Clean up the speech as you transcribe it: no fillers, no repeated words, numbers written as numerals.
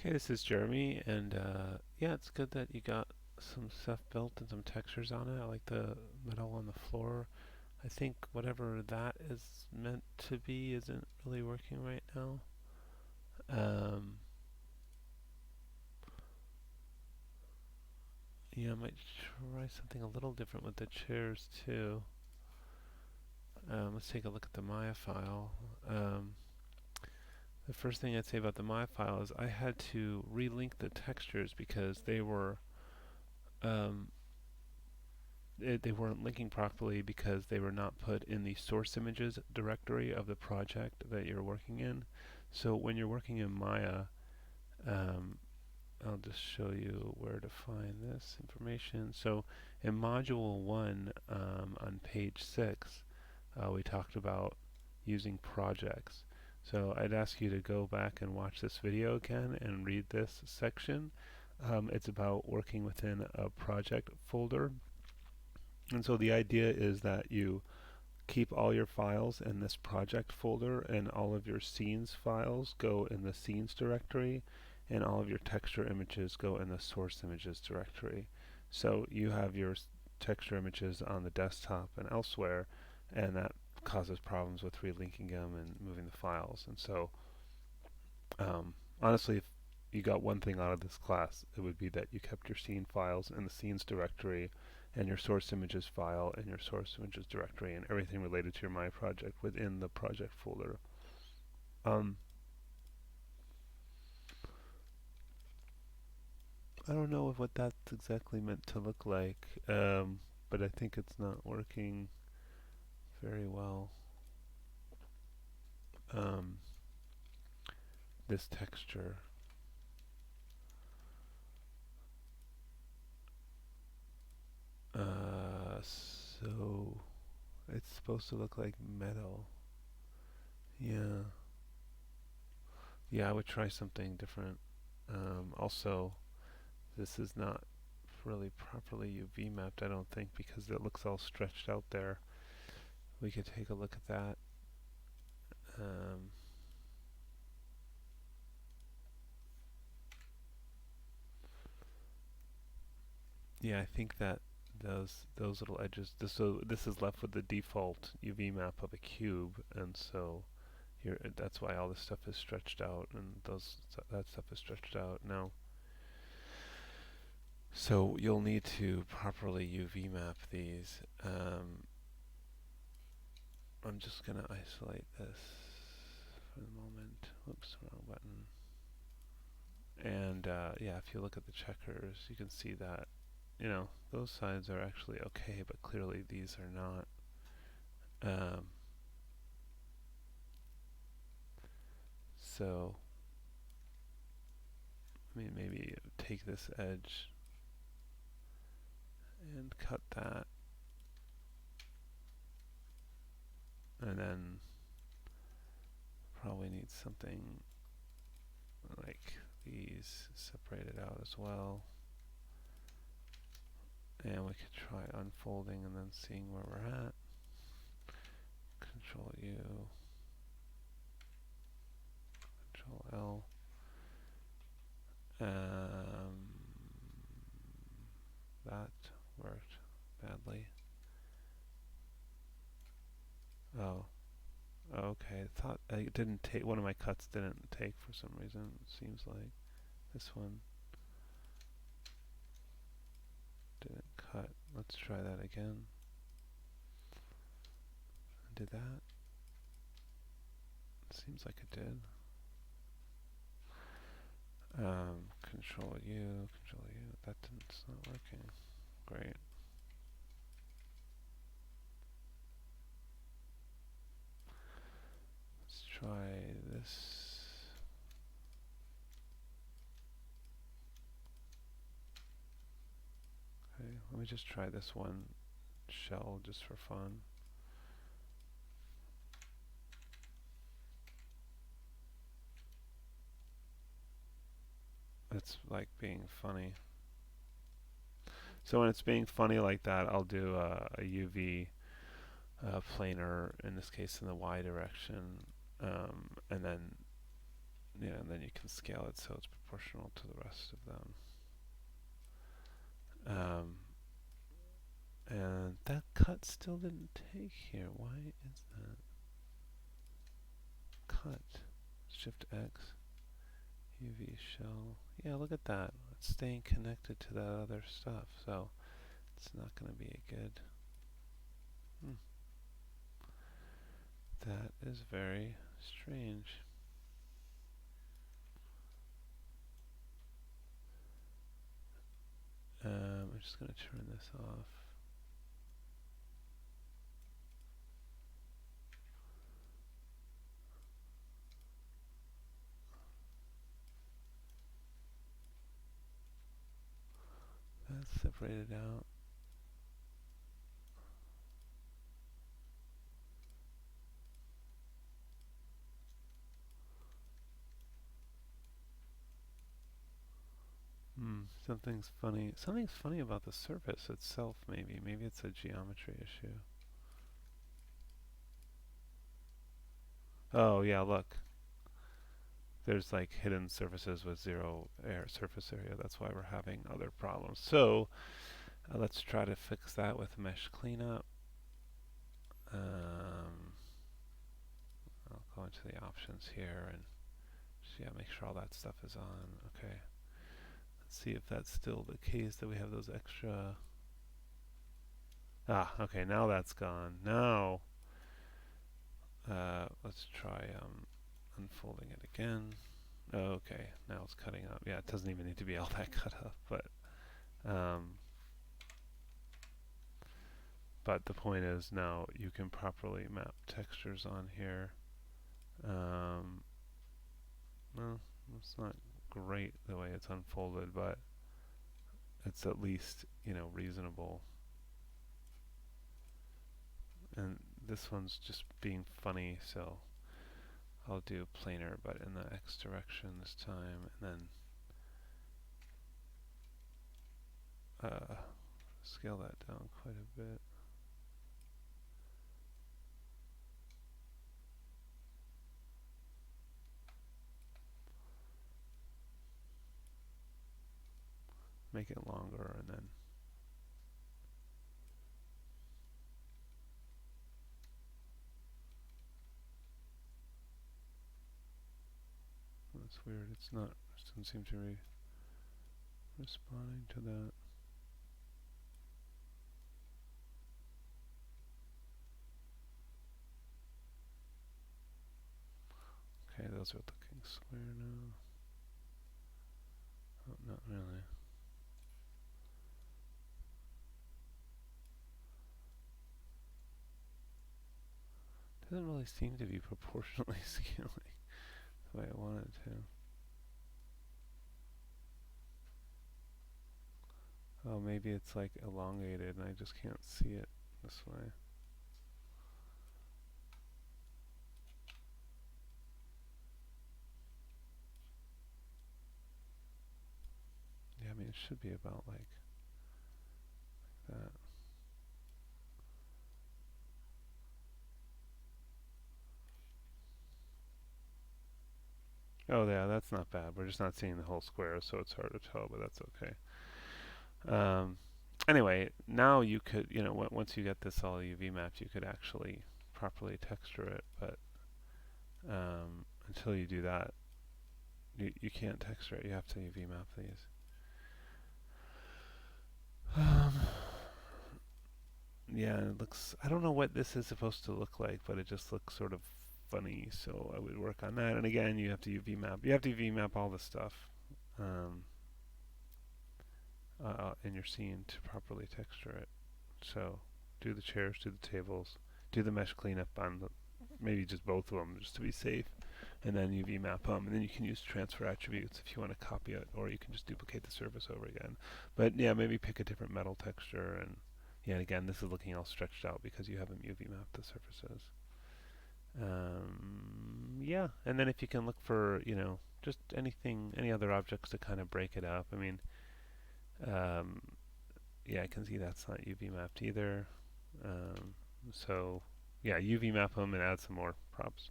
Okay, this is Jeremy, and yeah, it's good that you got some stuff built and some textures on it. I like the metal on the floor. I think whatever that is meant to be isn't really working right now. Um, yeah, I might try something a little different with the chairs too. Let's take a look at the Maya file. Um, the first thing I'd say about the Maya file is I had to relink the textures because um, they weren't linking properly because they were not put in the source images directory of the project that you're working in. So when you're working in Maya, um, I'll just show you where to find this information. So in Module 1 on page 6, we talked about using projects. So I'd ask you to go back and watch this video again and read this section. It's about working within a project folder. And so the idea is that you keep all your files in this project folder, and all of your scenes files go in the scenes directory, and all of your texture images go in the source images directory. So you have your texture images on the desktop and elsewhere, and that causes problems with relinking them and moving the files. And so honestly, if you got one thing out of this class, it would be that you kept your scene files in the scenes directory and your source images file in your source images directory and everything related to your My project within the project folder. Um, I don't know what that's exactly meant to look like, but I think it's not working very well. Um, this texture. So it's supposed to look like metal. Yeah. Yeah, I would try something different. Also, this is not really properly UV mapped, I don't think, because it looks all stretched out there. We could take a look at that. Um, yeah, I think that those little edges. So this is left with the default UV map of a cube, and so that's why all this stuff is stretched out, and that stuff is stretched out now. So you'll need to properly UV map these. I'm just gonna isolate this for the moment. Whoops, wrong button. And yeah, if you look at the checkers, you can see that, those sides are actually okay, but clearly these are not. Um, so, maybe take this edge and cut that, and then probably need something like these separated out as well. And we could try unfolding and then seeing where we're at. Control U, Control L. That worked badly. Oh, okay. Thought I didn't take one of my cuts. Didn't take for some reason. It seems like this one didn't cut. Let's try that again. Did that? Seems like it did. Control U, Control U. That didn't. It's not working. Great. Let's try this. Okay, let me just try this one shell just for fun. It's like being funny. So when it's being funny like that, I'll do a UV planar, in this case in the Y direction, and then yeah, and then you can scale it so it's proportional to the rest of them. And that cut still didn't take here. Why is that? Cut. Shift X. UV shell. Yeah, look at that. It's staying connected to that other stuff, so it's not going to be a good. That is very strange. I'm just going to turn this off. That's separated out. Something's funny. Something's funny about the surface itself, maybe. Maybe it's a geometry issue. Oh, yeah, look. There's like hidden surfaces with zero surface area. That's why we're having other problems. So let's try to fix that with mesh cleanup. I'll go into the options here and yeah, make sure all that stuff is on. Okay. Let's see if that's still the case that we have those extra. Okay, now that's gone. Now, let's try unfolding it again. Okay, now it's cutting up. Yeah, it doesn't even need to be all that cut up, um, but the point is now you can properly map textures on here. Well, it's not great the way it's unfolded, but it's at least, reasonable. And this one's just being funny, so I'll do planar, but in the X direction this time, and then scale that down quite a bit. Make it longer, and then that's weird. It's not. It doesn't seem to be responding to that. Okay, those are looking square now. Oh, not really. Doesn't really seem to be proportionally scaling the way I want it to. Oh, maybe it's like elongated and I just can't see it this way. Yeah, I mean, it should be about like that. Oh, yeah, that's not bad. We're just not seeing the whole square, so it's hard to tell, but that's okay. Anyway, now you could, once you get this all UV mapped, you could actually properly texture it, but until you do that, you can't texture it. You have to UV map these. Yeah, it looks, I don't know what this is supposed to look like, but it just looks sort of funny, so I would work on that. And again, you have to UV map. You have to UV map all the stuff in your scene to properly texture it. So do the chairs, do the tables, do the mesh cleanup on maybe just both of them just to be safe, and then UV map them, and then you can use transfer attributes if you want to copy it, or you can just duplicate the surface over again. But yeah, maybe pick a different metal texture, and yeah, and again, this is looking all stretched out because you haven't UV mapped the surfaces. Yeah, and then if you can look for, just anything, any other objects to kind of break it up. I mean, yeah, I can see that's not UV mapped either. So yeah, UV map them and add some more props.